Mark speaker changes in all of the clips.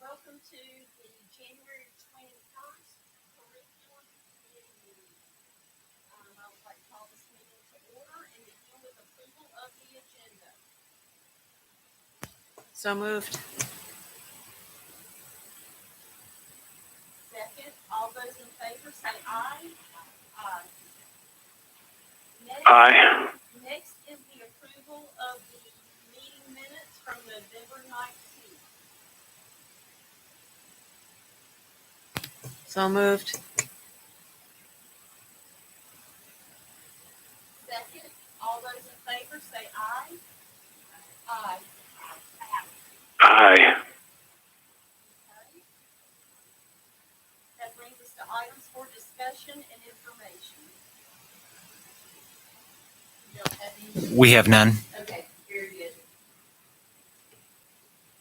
Speaker 1: Welcome to the January 21st curriculum committee meeting. I would like to call this meeting to order and begin with approval of the agenda.
Speaker 2: So moved.
Speaker 1: Second, all those in favor say aye. Aye.
Speaker 3: Aye.
Speaker 1: Next is the approval of the meeting minutes from November 19th.
Speaker 2: So moved.
Speaker 1: Second, all those in favor say aye. Aye.
Speaker 3: Aye.
Speaker 1: Okay. That brings us to items for discussion and information. You don't have any?
Speaker 4: We have none.
Speaker 1: Okay, very good.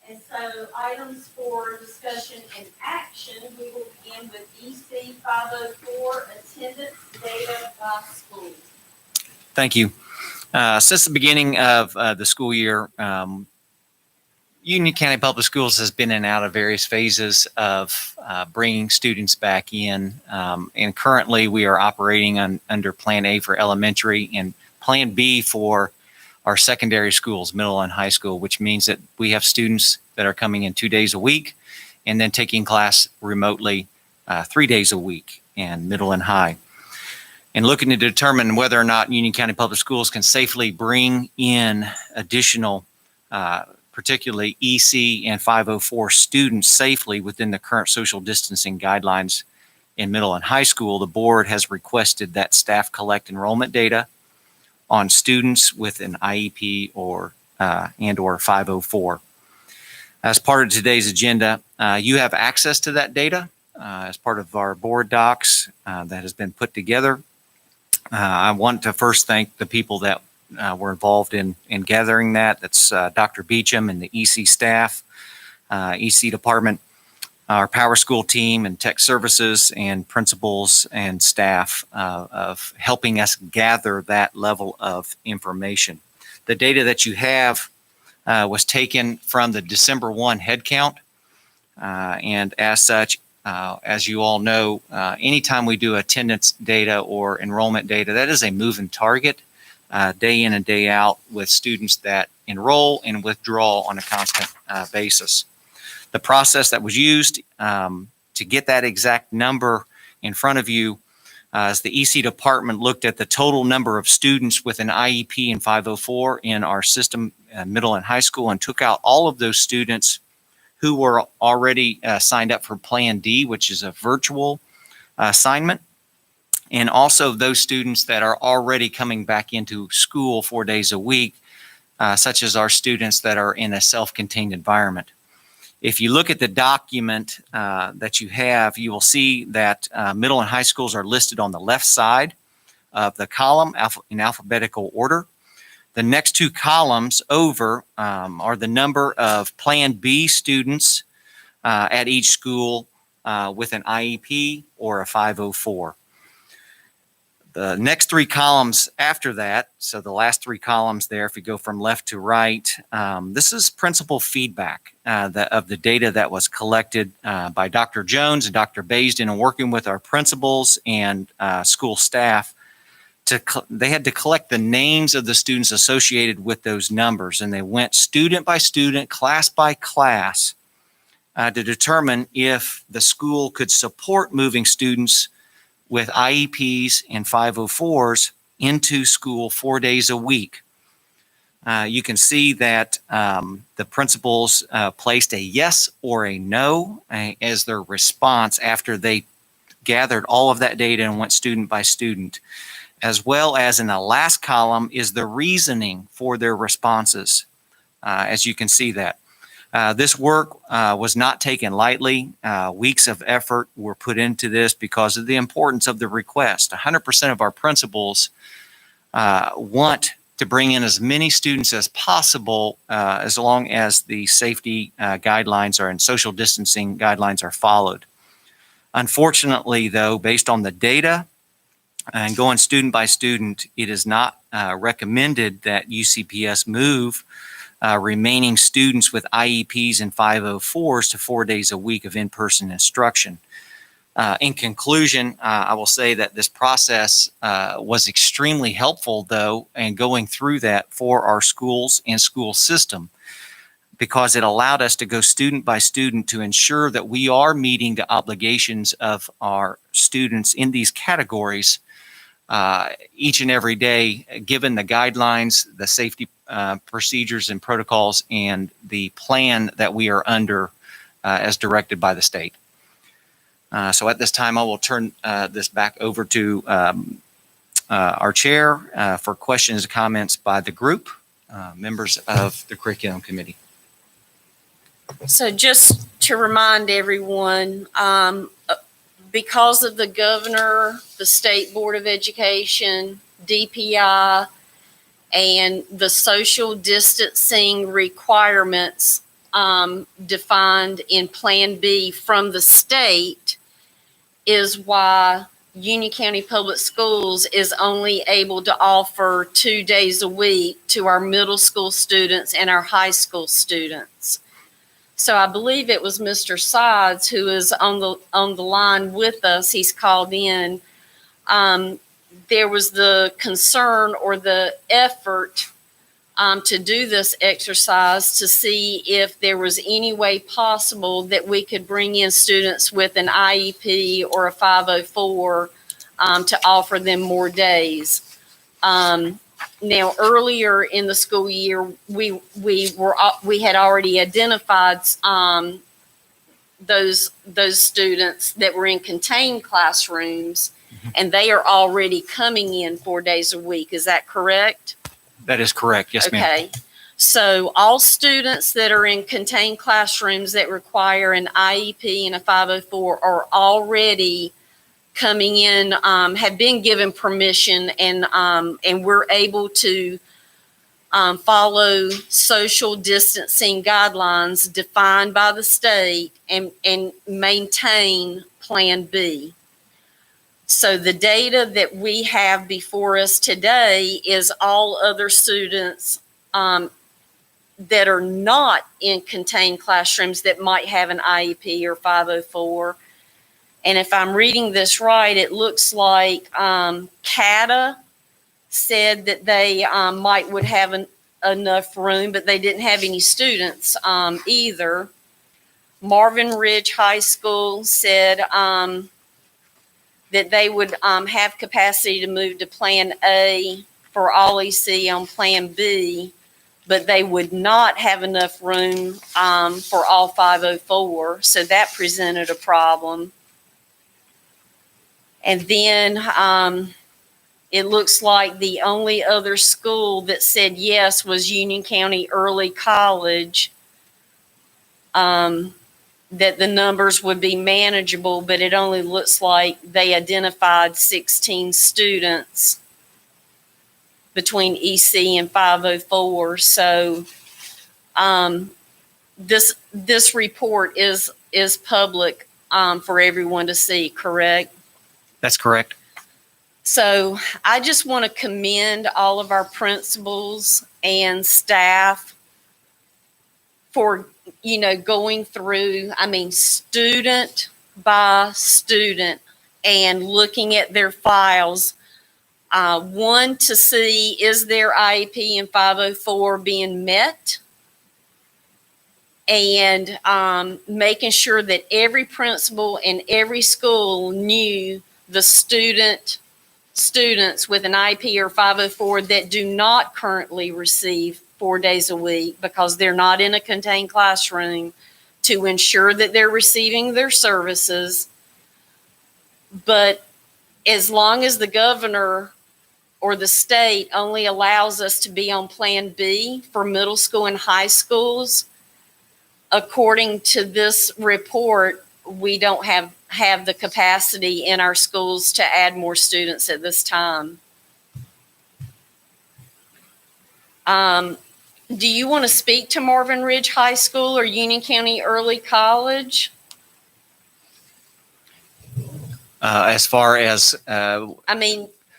Speaker 1: And so items for discussion and action, we will begin with EC 504, attendance data by school.
Speaker 4: Thank you. Since the beginning of the school year, Union County Public Schools has been in and out of various phases of bringing students back in. And currently we are operating under Plan A for elementary and Plan B for our secondary schools, middle and high school, which means that we have students that are coming in 2 days a week and then taking class remotely 3 days a week in middle and high. And looking to determine whether or not Union County Public Schools can safely bring in additional, particularly EC and 504 students safely within the current social distancing guidelines in middle and high school, the board has requested that staff collect enrollment data on students with an IEP or 504. As part of today's agenda, you have access to that data as part of our board docs that has been put together. I want to first thank the people that were involved in gathering that. That's Dr. Beecham and the EC staff, EC department, our Power School team and tech services and principals and staff of helping us gather that level of information. The data that you have was taken from the December 1 head count. And as such, as you all know, anytime we do attendance data or enrollment data, that is a moving target day in and day out with students that enroll and withdraw on a constant basis. The process that was used to get that exact number in front of you is the EC department looked at the total number of students with an IEP and 504 in our system, middle and high school, and took out all of those students who were already signed up for Plan D, which is a virtual assignment, and also those students that are already coming back into school 4 days a week, such as our students that are in a self-contained environment. If you look at the document that you have, you will see that middle and high schools are listed on the left side of the column in alphabetical order. The next two columns over are the number of Plan B students at each school with an IEP or a 504. The next three columns after that, so the last three columns there, if you go from left to right, this is principal feedback of the data that was collected by Dr. Jones and Dr. Baisden, and working with our principals and school staff. They had to collect the names of the students associated with those numbers, and they went student by student, class by class, to determine if the school could support moving students with IEPs and 504s into school 4 days a week. You can see that the principals placed a yes or a no as their response after they gathered all of that data and went student by student, as well as in the last column is the reasoning for their responses, as you can see that. This work was not taken lightly. Weeks of effort were put into this because of the importance of the request. 100% of our principals want to bring in as many students as possible as long as the safety guidelines and social distancing guidelines are followed. Unfortunately, though, based on the data and going student by student, it is not recommended that UCPS move remaining students with IEPs and 504s to 4 days a week of in-person instruction. In conclusion, I will say that this process was extremely helpful, though, in going through that for our schools and school system, because it allowed us to go student by student to ensure that we are meeting the obligations of our students in these categories each and every day, given the guidelines, the safety procedures and protocols, and the plan that we are under as directed by the state. So at this time, I will turn this back over to our chair for questions and comments by the group, members of the curriculum committee.
Speaker 1: So just to remind everyone, because of the governor, the State Board of Education, DPI, and the social distancing requirements defined in Plan B from the state, is why Union County Public Schools is only able to offer 2 days a week to our middle school students and our high school students. So I believe it was Mr. Sides who is on the line with us. He's called in. There was the concern or the effort to do this exercise to see if there was any way possible that we could bring in students with an IEP or a 504 to offer them more days. Now, earlier in the school year, we had already identified those students that were in contained classrooms, and they are already coming in 4 days a week. Is that correct?
Speaker 4: That is correct. Yes, ma'am.
Speaker 1: Okay. So all students that are in contained classrooms that require an IEP and a 504 are already coming in, have been given permission, and we're able to follow social distancing guidelines defined by the state and maintain Plan B. So the data that we have before us today is all other students that are not in contained classrooms that might have an IEP or 504. And if I'm reading this right, it looks like CATA said that they would have enough room, but they didn't have any students either. Marvin Ridge High School said that they would have capacity to move to Plan A for all EC on Plan B, but they would not have enough room for all 504. So that presented a problem. And then it looks like the only other school that said yes was Union County Early College, that the numbers would be manageable, but it only looks like they identified 16 students between EC and 504. So this report is public for everyone to see, correct?
Speaker 4: That's correct.
Speaker 1: So I just want to commend all of our principals and staff for, going through, student by student and looking at their files. One, to see, is their IEP and 504 being met? And making sure that every principal and every school knew the students with an IEP or 504 that do not currently receive 4 days a week because they're not in a contained classroom, to ensure that they're receiving their services. But as long as the governor or the state only allows us to be on Plan B for middle school and high schools, according to this report, we don't have the capacity in our schools to add more students at this time. Do you want to speak to Marvin Ridge High School or Union County Early College?
Speaker 4: As far as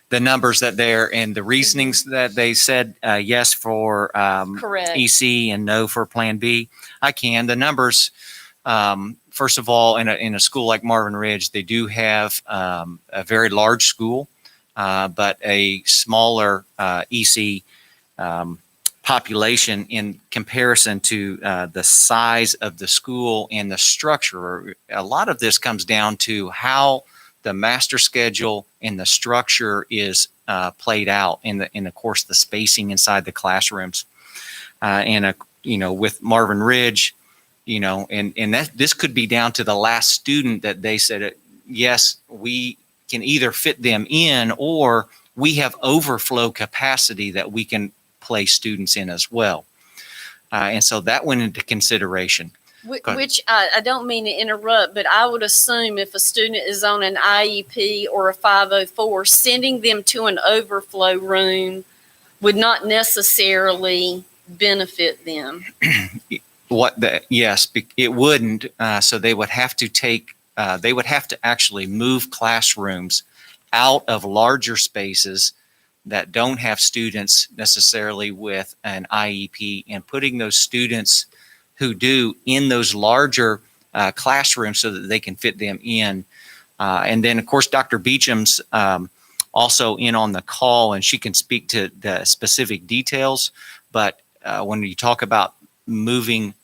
Speaker 4: the numbers that they're and the reasonings that they said yes for
Speaker 1: Correct.
Speaker 4: EC and no for Plan B. I can. The numbers, first of all, in a school like Marvin Ridge, they do have a very large school, but a smaller EC population in comparison to the size of the school and the structure. A lot of this comes down to how the master schedule and the structure is played out in the course, the spacing inside the classrooms. With Marvin Ridge, and that this could be down to the last student that they said, yes, we can either fit them in, or we have overflow capacity that we can place students in as well. And so that went into consideration.
Speaker 1: Which I don't mean to interrupt, but I would assume if a student is on an IEP or a 504, sending them to an overflow room would not necessarily benefit them.
Speaker 4: Yes, it wouldn't. So they would have to actually move classrooms out of larger spaces that don't have students necessarily with an IEP, and putting those students who do in those larger classrooms so that they can fit them in. And then, of course, Dr. Beecham's also in on the call, and she can speak to the specific details. But when you talk about moving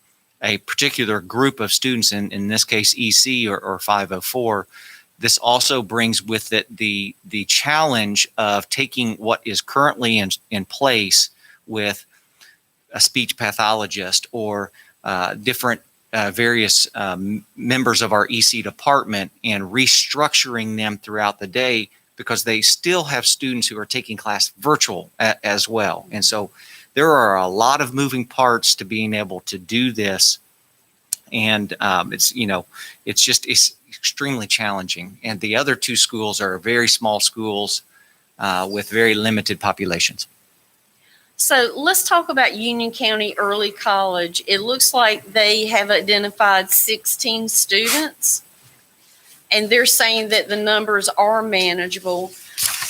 Speaker 4: a particular group of students, in this case EC or 504, this also brings with it the challenge of taking what is currently in place with a speech pathologist or different various members of our EC department and restructuring them throughout the day, because they still have students who are taking class virtual as well. And so there are a lot of moving parts to being able to do this. And it's extremely challenging. And the other two schools are very small schools with very limited populations.
Speaker 1: So let's talk about Union County Early College. It looks like they have identified 16 students, and they're saying that the numbers are manageable.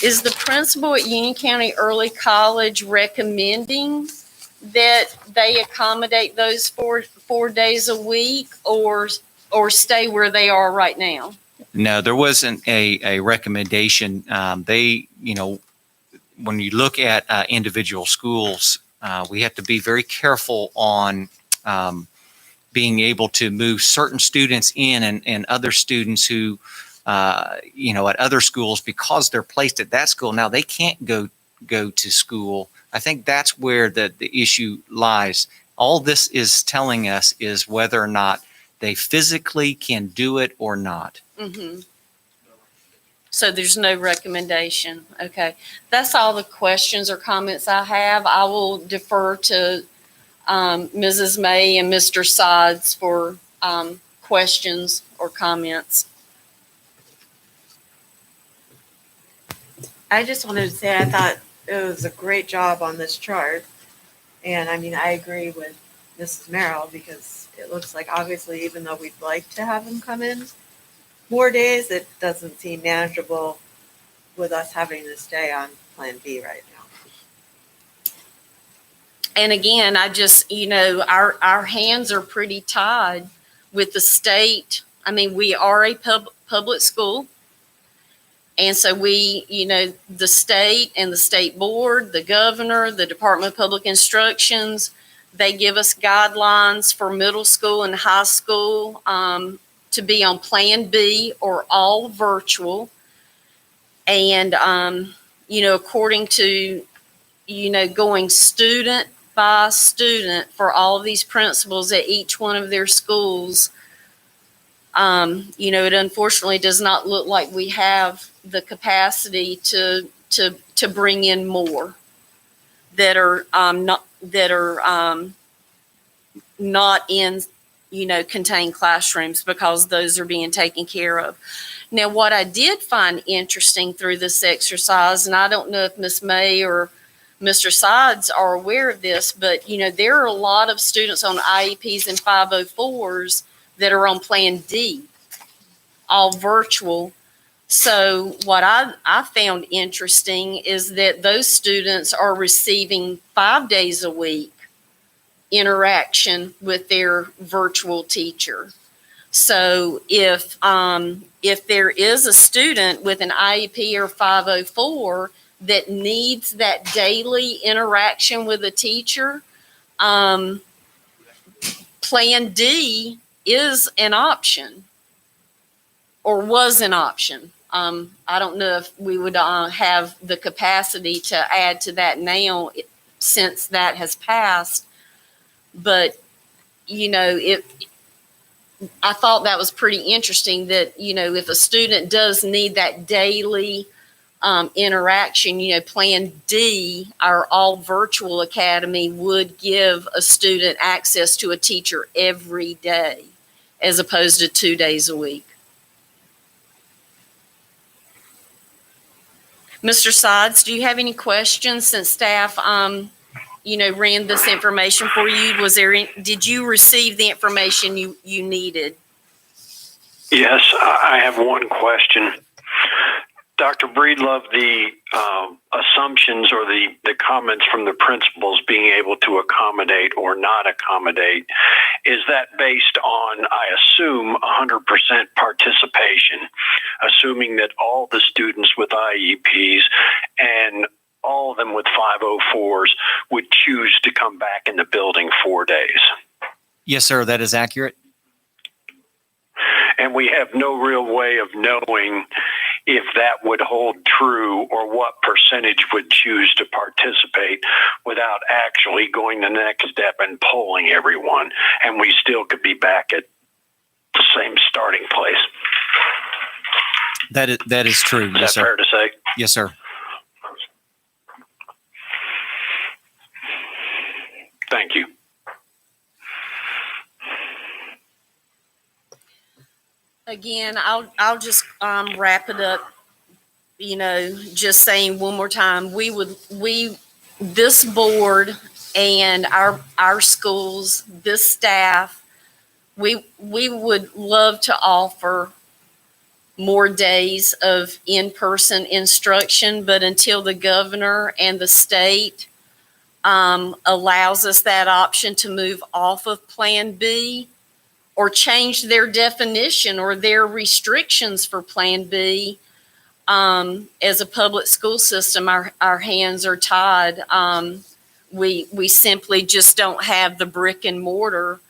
Speaker 1: Is the principal at Union County Early College recommending that they accommodate those four days a week, or stay where they are right now?
Speaker 4: No, there wasn't a recommendation. When you look at individual schools, we have to be very careful on being able to move certain students in and other students who, at other schools, because they're placed at that school, now they can't go to school. I think that's where the issue lies. All this is telling us is whether or not they physically can do it or not.
Speaker 1: Mm-hmm. So there's no recommendation. Okay. That's all the questions or comments I have. I will defer to Mrs. May and Mr. Sides for questions or comments.
Speaker 2: I just wanted to say I thought it was a great job on this chart. And I mean, I agree with Mrs. Merrill, because it looks like, obviously, even though we'd like to have them come in more days, it doesn't seem manageable with us having to stay on Plan B right now.
Speaker 1: And again, I just, our hands are pretty tied with the state. I mean, we are a public school. And so we, the state and the state board, the governor, the Department of Public Instructions, they give us guidelines for middle school and high school to be on Plan B or all virtual. And, according to, going student by student for all of these principals at each one of their schools, it unfortunately does not look like we have the capacity to bring in more that are not in contained classrooms, because those are being taken care of. Now, what I did find interesting through this exercise, and I don't know if Ms. May or Mr. Sides are aware of this, but there are a lot of students on IEPs and 504s that are on Plan D, all virtual. So what I found interesting is that those students are receiving 5 days a week interaction with their virtual teacher. So if there is a student with an IEP or 504 that needs that daily interaction with a teacher, Plan D is an option, or was an option. I don't know if we would have the capacity to add to that now since that has passed, but I thought that was pretty interesting that, if a student does need that daily interaction, Plan D, our all virtual academy, would give a student access to a teacher every day as opposed to 2 days a week. Mr. Sides, do you have any questions since staff, ran this information for you? Did you receive the information you needed?
Speaker 3: Yes, I have one question. Dr. Breedlove, the assumptions or the comments from the principals being able to accommodate or not accommodate, is that based on, I assume, 100% participation, assuming that all the students with IEPs and all of them with 504s would choose to come back in the building 4 days?
Speaker 4: Yes, sir, that is accurate.
Speaker 3: And we have no real way of knowing if that would hold true or what percentage would choose to participate without actually going the next step and polling everyone. And we still could be back at the same starting place.
Speaker 4: That is true.
Speaker 3: Is
Speaker 4: Yes,
Speaker 3: that
Speaker 4: sir.
Speaker 3: fair to say?
Speaker 4: Yes, sir.
Speaker 3: Thank you.
Speaker 1: Again, I'll just wrap it up, just saying one more time, this board and our schools, this staff, we would love to offer more days of in-person instruction, but until the governor and the state allows us that option to move off of Plan B, or change their definition or their restrictions for Plan B, as a public school system, our hands are tied. We simply just don't have the brick and mortar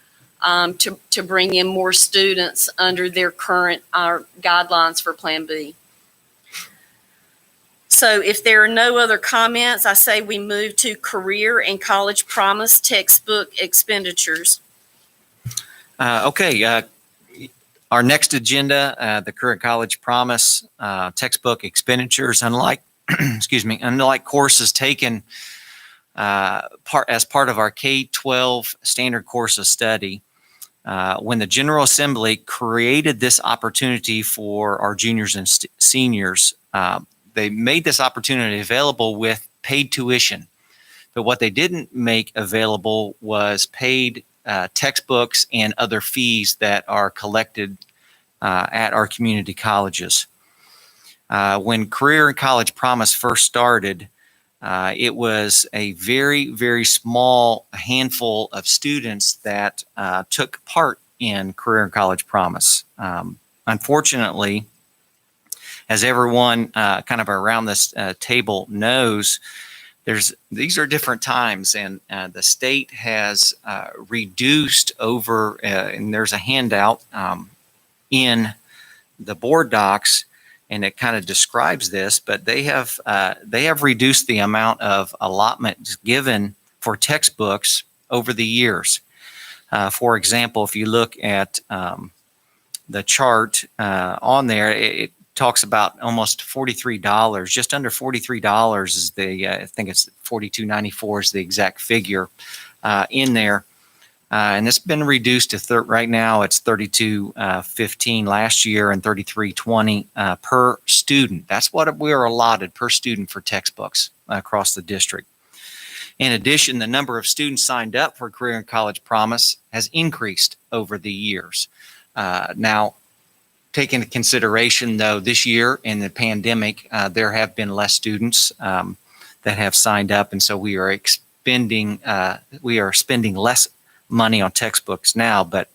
Speaker 1: to bring in more students under their current guidelines for Plan B. So if there are no other comments, I say we move to Career and College Promise textbook expenditures.
Speaker 4: Okay. Our next agenda, the Career College Promise textbook expenditures, unlike courses taken as part of our K-12 standard course of study, when the General Assembly created this opportunity for our juniors and seniors, they made this opportunity available with paid tuition. But what they didn't make available was paid textbooks and other fees that are collected at our community colleges. When Career and College Promise first started, it was a very, very small handful of students that took part in Career and College Promise. Unfortunately, as everyone kind of around this table knows, these are different times, and the state has reduced over, and there's a handout in the board docs, and it kind of describes this, but they have reduced the amount of allotments given for textbooks over the years. For example, if you look at the chart on there, it talks about almost $43, just under $43 is I think it's $42.94 is the exact figure in there. And it's been reduced to right now it's $32.15 last year and $33.20 per student. That's what we are allotted per student for textbooks across the district. In addition, the number of students signed up for Career and College Promise has increased over the years. Now, take into consideration, though, this year in the pandemic, there have been less students that have signed up, and so we are spending less money on textbooks now. But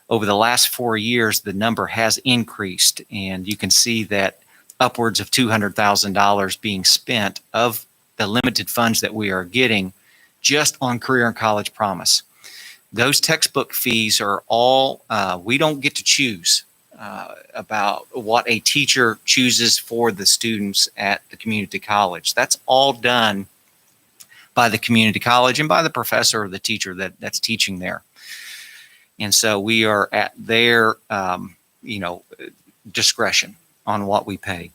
Speaker 4: over the last 4 years, the number has increased, and you can see that upwards of $200,000 being spent of the limited funds that we are getting just on Career and College Promise. Those textbook fees are all, we don't get to choose about what a teacher chooses for the students at the community college. That's all done by the community college and by the professor or the teacher that's teaching there. And so we are at their, discretion on what we pay.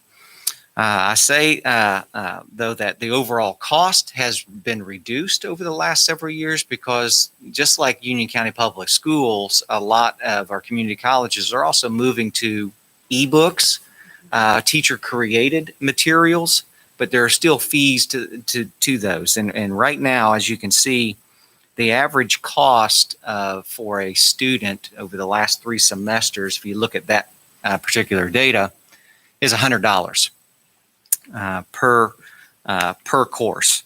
Speaker 4: I say, though, that the overall cost has been reduced over the last several years because just like Union County Public Schools, a lot of our community colleges are also moving to ebooks, teacher-created materials, but there are still fees to those. And right now, as you can see, the average cost for a student over the last 3 semesters, if you look at that particular data, is $100. Per course.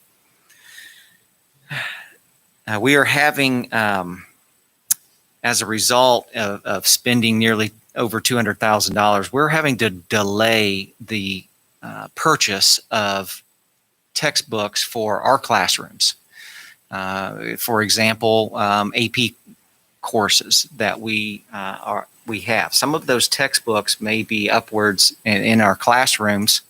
Speaker 4: We are having, as a result of spending nearly over $200,000, we're having to delay the purchase of textbooks for our classrooms. For example, AP courses that we have. Some of those textbooks may be upwards in our classrooms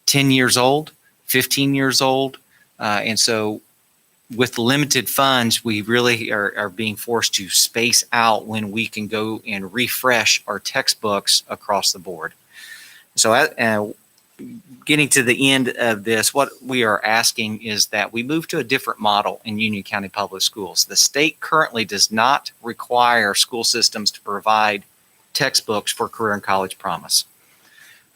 Speaker 4: 10 years old, 15 years old. And so with limited funds, we really are being forced to space out when we can go and refresh our textbooks across the board. So getting to the end of this, what we are asking is that we move to a different model in Union County Public Schools. The state currently does not require school systems to provide textbooks for Career and College Promise.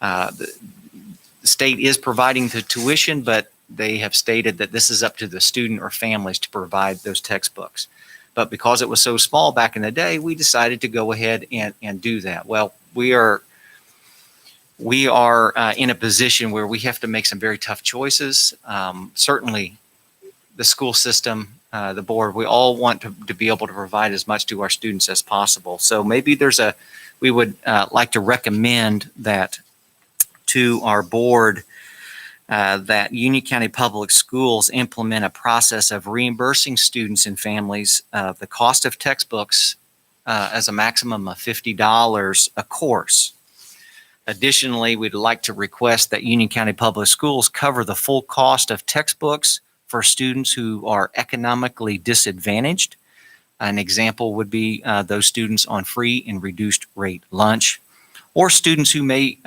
Speaker 4: The state is providing the tuition, but they have stated that this is up to the student or families to provide those textbooks. But because it was so small back in the day, we decided to go ahead and do that. Well, we are in a position where we have to make some very tough choices. Certainly, the school system, the board, we all want to be able to provide as much to our students as possible. So maybe we would like to recommend that to our board that Union County Public Schools implement a process of reimbursing students and families the cost of textbooks as a maximum of $50 a course. Additionally, we'd like to request that Union County Public Schools cover the full cost of textbooks for students who are economically disadvantaged. An example would be those students on free and reduced rate lunch, or students who may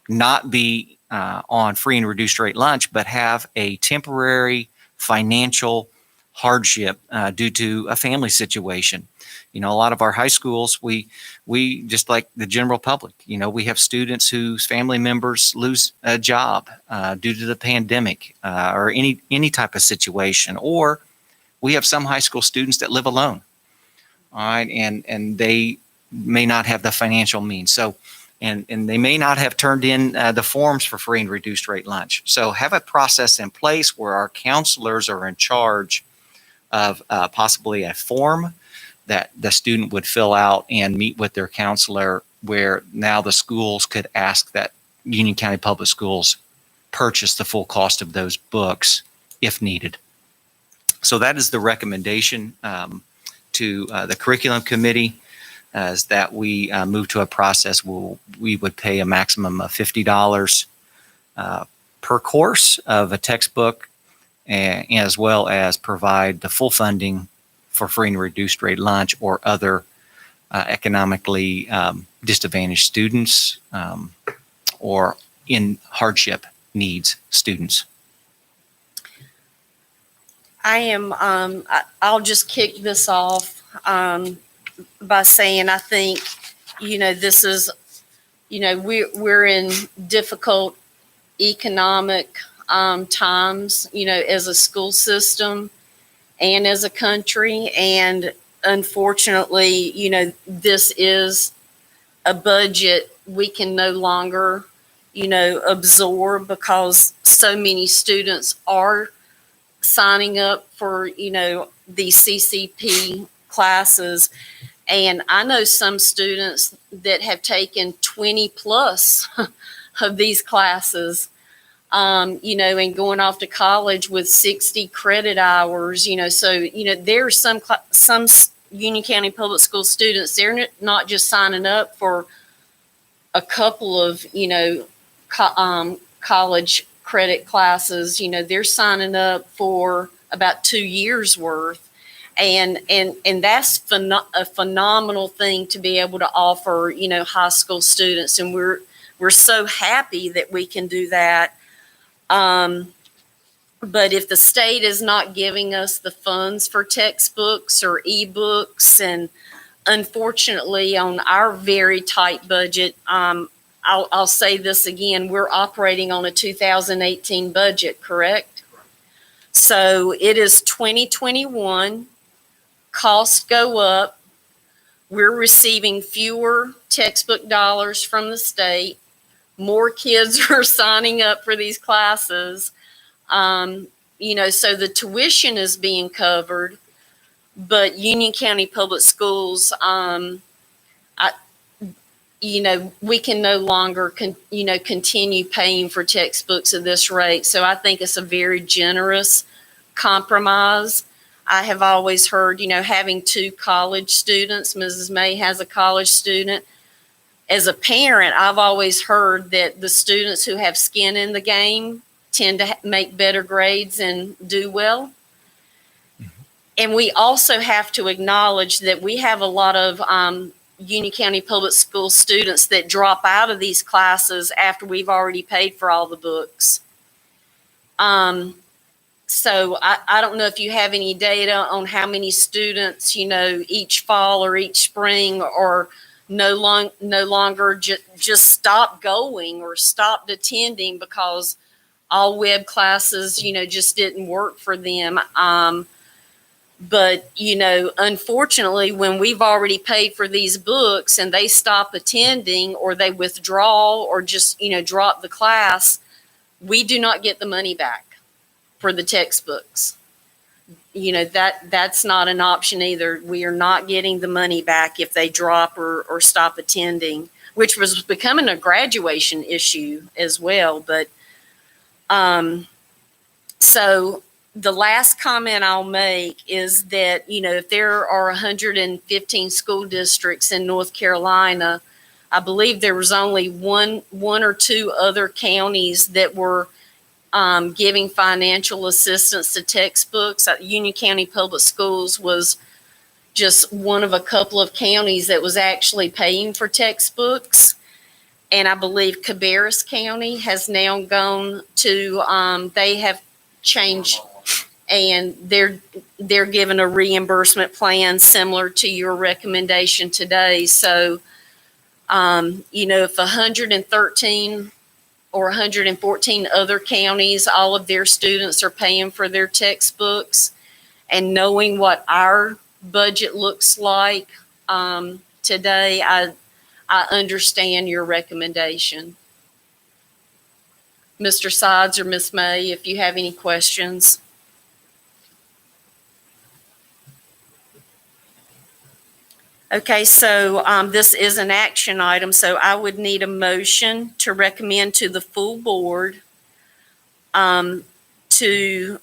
Speaker 4: not be on free and reduced rate lunch, but have a temporary financial hardship due to a family situation. A lot of our high schools, we just like the general public, we have students whose family members lose a job due to the pandemic or any type of situation, or we have some high school students that live alone. All right, and they may not have the financial means. So, and they may not have turned in the forms for free and reduced rate lunch. So have a process in place where our counselors are in charge of possibly a form that the student would fill out and meet with their counselor, where now the schools could ask that Union County Public Schools purchase the full cost of those books if needed. So that is the recommendation to the curriculum committee, is that we move to a process where we would pay a maximum of $50 per course of a textbook, as well as provide the full funding for free and reduced rate lunch or other economically disadvantaged students or in hardship needs students.
Speaker 1: I'll just kick this off by saying I think, this is, we're in difficult economic times, as a school system and as a country. And unfortunately, this is a budget we can no longer, absorb, because so many students are signing up for, these CCP classes. And I know some students that have taken 20 plus of these classes, and going off to college with 60 credit hours, so, there are some Union County Public School students, they're not just signing up for a couple of, college credit classes, they're signing up for about 2 years worth. And that's a phenomenal thing to be able to offer, high school students. And we're so happy that we can do that. But if the state is not giving us the funds for textbooks or ebooks, and unfortunately on our very tight budget, I'll say this again, we're operating on a 2018 budget, correct? So it is 2021, costs go up, we're receiving fewer textbook dollars from the state, more kids are signing up for these classes. So the tuition is being covered, but Union County Public Schools, we can no longer, continue paying for textbooks at this rate. So I think it's a very generous compromise. I have always heard, having 2 college students, Mrs. May has a college student. As a parent, I've always heard that the students who have skin in the game tend to make better grades and do well. And we also have to acknowledge that we have a lot of Union County Public School students that drop out of these classes after we've already paid for all the books. So I don't know if you have any data on how many students, each fall or each spring, or no longer just stopped going or stopped attending because all web classes, just didn't work for them. But, unfortunately, when we've already paid for these books and they stop attending, or they withdraw, or just, drop the class, we do not get the money back for the textbooks. That's not an option either. We are not getting the money back if they drop or stop attending, which was becoming a graduation issue as well. But so the last comment I'll make is that, if there are 115 school districts in North Carolina, I believe there was only one or two other counties that were giving financial assistance to textbooks. Union County Public Schools was just one of a couple of counties that was actually paying for textbooks. And I believe Cabarrus County has now gone to, they have changed, and they're given a reimbursement plan similar to your recommendation today. So, if 113 or 114 other counties, all of their students are paying for their textbooks, and knowing what our budget looks like today, I understand your recommendation. Mr. Sides or Ms. May, if you have any questions. Okay, so this is an action item, so I would need a motion to recommend to the full board to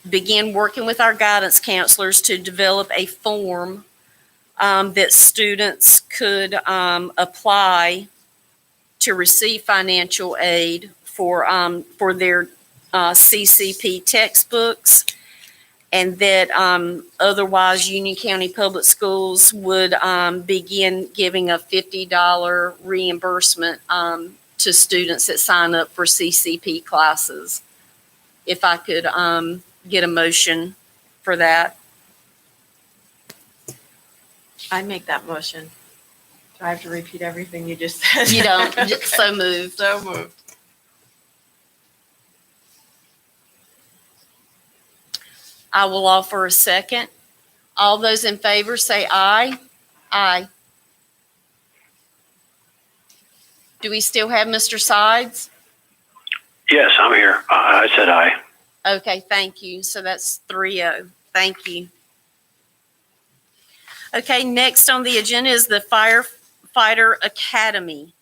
Speaker 1: begin working with our guidance counselors to develop a form that students could apply to receive financial aid for their CCP textbooks. And that otherwise Union County Public Schools would begin giving a $50 reimbursement to students that sign up for CCP classes. If I could get a motion for that.
Speaker 2: I make that motion. Do I have to repeat everything you just said?
Speaker 1: You don't. So moved.
Speaker 2: So moved.
Speaker 1: I will offer a second. All those in favor say aye. Aye. Do we still have Mr. Sides?
Speaker 3: Yes, I'm here. I said aye.
Speaker 1: Okay, thank you. So that's 3-0. Thank you. Okay, next on the agenda is the Firefighter Academy.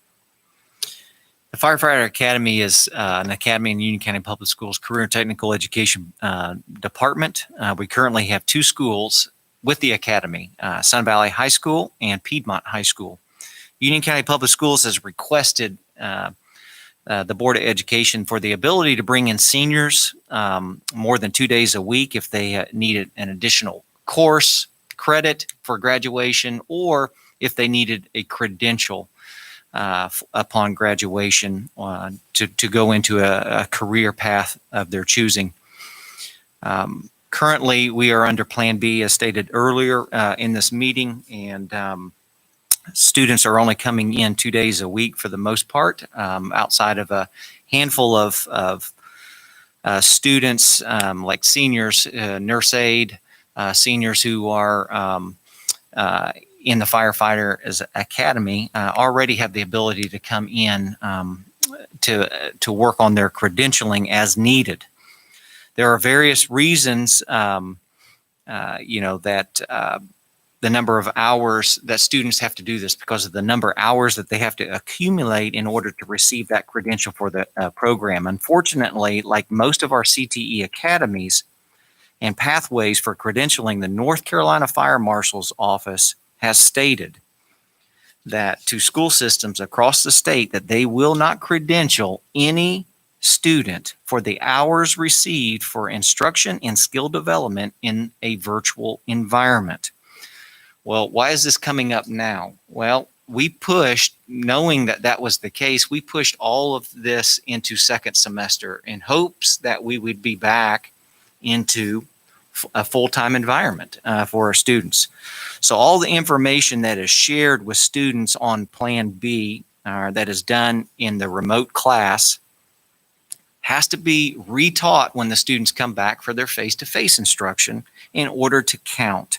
Speaker 4: The Firefighter Academy is an academy in Union County Public Schools Career and Technical Education Department. We currently have 2 schools with the academy, Sun Valley High School and Piedmont High School. Union County Public Schools has requested the Board of Education for the ability to bring in seniors more than 2 days a week if they needed an additional course credit for graduation, or if they needed a credential upon graduation to go into a career path of their choosing. Currently, we are under Plan B, as stated earlier in this meeting, and students are only coming in 2 days a week for the most part, outside of a handful of students like seniors, nurse aide, seniors who are in the Firefighter Academy already have the ability to come in to work on their credentialing as needed. There are various reasons, that the number of hours that students have to do this because of the number of hours that they have to accumulate in order to receive that credential for the program. Unfortunately, like most of our CTE academies and pathways for credentialing, the North Carolina Fire Marshal's Office has stated that to school systems across the state that they will not credential any student for the hours received for instruction and skill development in a virtual environment. Well, why is this coming up now? Well, we pushed, knowing that that was the case, we pushed all of this into second semester in hopes that we would be back into a full-time environment for our students. So all the information that is shared with students on Plan B that is done in the remote class has to be retaught when the students come back for their face-to-face instruction in order to count.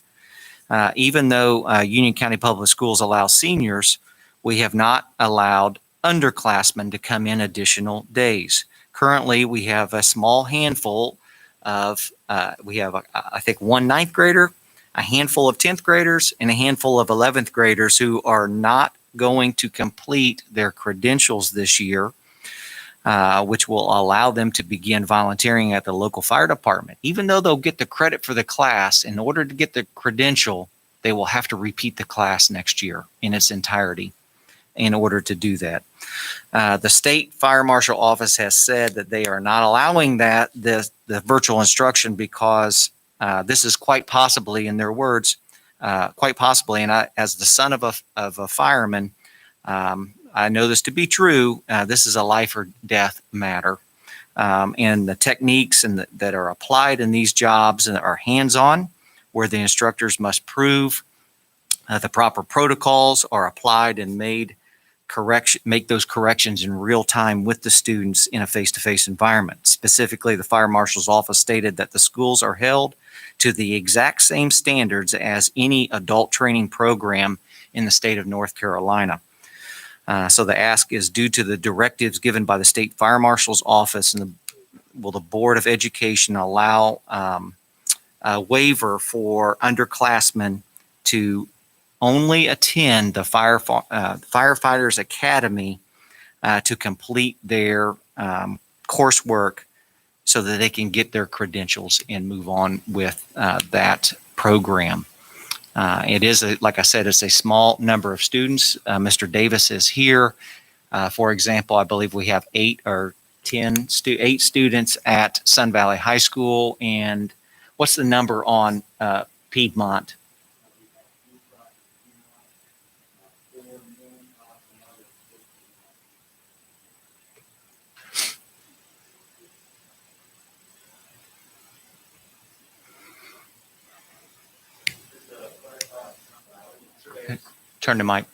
Speaker 4: Even though Union County Public Schools allow seniors, we have not allowed underclassmen to come in additional days. Currently, we have a small handful of, I think, 1 9th grader, a handful of 10th graders, and a handful of 11th graders who are not going to complete their credentials this year, which will allow them to begin volunteering at the local fire department. Even though they'll get the credit for the class, in order to get the credential, they will have to repeat the class next year in its entirety in order to do that. The state fire marshal office has said that they are not allowing the virtual instruction because this is quite possibly, in their words, quite possibly, and as the son of a fireman, I know this to be true. This is a life or death matter. And the techniques that are applied in these jobs are hands-on, where the instructors must prove the proper protocols are applied and make those corrections in real time with the students in a face-to-face environment. Specifically, the fire marshal's office stated that the schools are held to the exact same standards as any adult training program in the state of North Carolina. So the ask is due to the directives given by the state fire marshal's office, and will the Board of Education allow a waiver for underclassmen to only attend the Firefighters Academy to complete their coursework so that they can get their credentials and move on with that program. It is, like I said, it's a small number of students. Mr. Davis is here. For example, I believe we have 8 students at Sun Valley High School. And what's the number on Piedmont? Turn to Mike.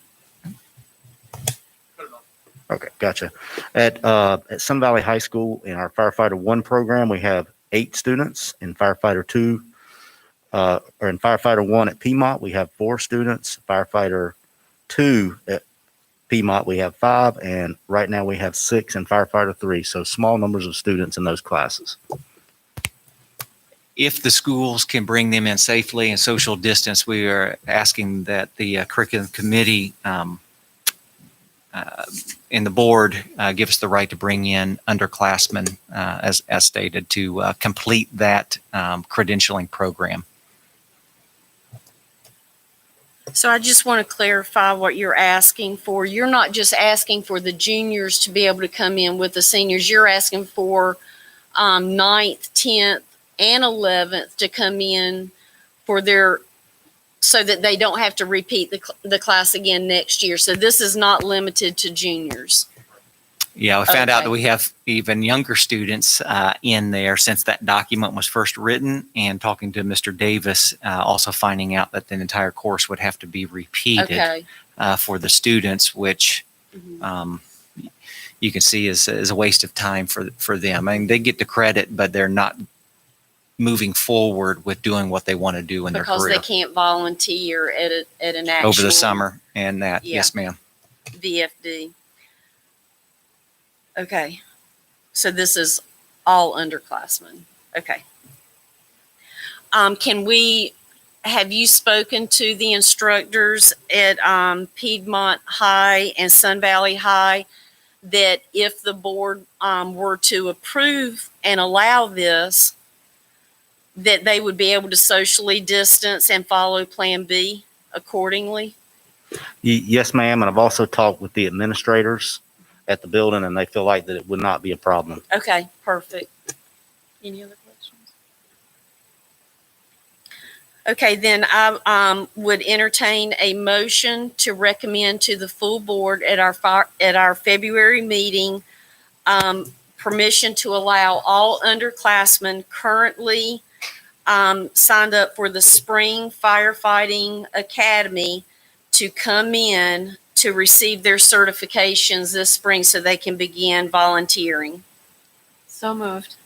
Speaker 5: Okay, gotcha. At Sun Valley High School in our Firefighter 1 program, we have 8 students. In Firefighter 2, or in firefighter 1 at Piedmont, we have 4 students. Firefighter 2 at Piedmont, we have 5, and right now we have 6 in firefighter 3. So small numbers of students in those classes.
Speaker 4: If the schools can bring them in safely and social distance, we are asking that the curriculum committee and the board give us the right to bring in underclassmen, as stated, to complete that credentialing program.
Speaker 1: So I just want to clarify what you're asking for. You're not just asking for the juniors to be able to come in with the seniors. You're asking for 9th, 10th, and 11th to come in for their, so that they don't have to repeat the class again next year. So this is not limited to juniors.
Speaker 4: Yeah, we found out
Speaker 1: Okay.
Speaker 4: that we have even younger students in there since that document was first written, and talking to Mr. Davis, also finding out that the entire course would have to be repeated
Speaker 1: Okay.
Speaker 4: for the students, which
Speaker 1: Mhm.
Speaker 4: you can see is a waste of time for them. I mean, they get the credit, but they're not moving forward with doing what they want to do in their
Speaker 1: Because
Speaker 4: career
Speaker 1: they can't volunteer at an actual
Speaker 4: over the summer and that.
Speaker 1: Yeah.
Speaker 4: Yes, ma'am.
Speaker 1: VFD. Okay. So this is all underclassmen. Okay. Have you spoken to the instructors at Piedmont High and Sun Valley High that if the board were to approve and allow this, that they would be able to socially distance and follow Plan B accordingly?
Speaker 5: Yes, ma'am. And I've also talked with the administrators at the building, and they feel like that it would not be a problem.
Speaker 1: Okay, perfect. Any other questions? Okay, then I would entertain a motion to recommend to the full board at our February meeting permission to allow all underclassmen currently signed up for the Spring Firefighting Academy to come in to receive their certifications this spring so they can begin volunteering.
Speaker 2: So moved.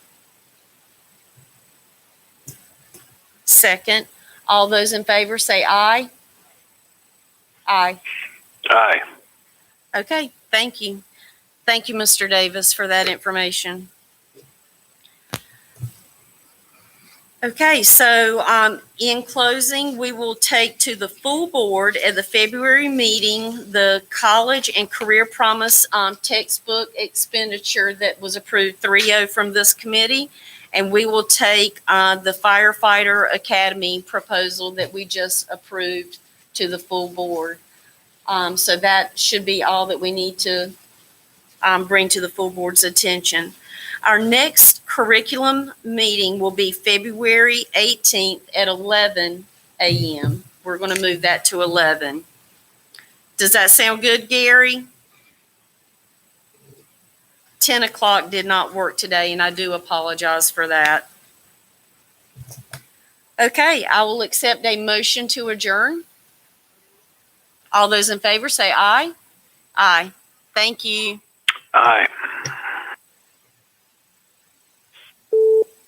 Speaker 1: Second, all those in favor say aye. Aye.
Speaker 3: Aye.
Speaker 1: Okay, thank you. Thank you, Mr. Davis, for that information. Okay, so in closing, we will take to the full board at the February meeting the College and Career Promise textbook expenditure that was approved 3-0 from this committee. And we will take the Firefighter Academy proposal that we just approved to the full board. So that should be all that we need to bring to the full board's attention. Our next curriculum meeting will be February 18th at 11 a.m. We're going to move that to 11. Does that sound good, Gary? 10 o'clock did not work today, and I do apologize for that. Okay, I will accept a motion to adjourn. All those in favor say aye. Aye. Thank you.
Speaker 3: Aye.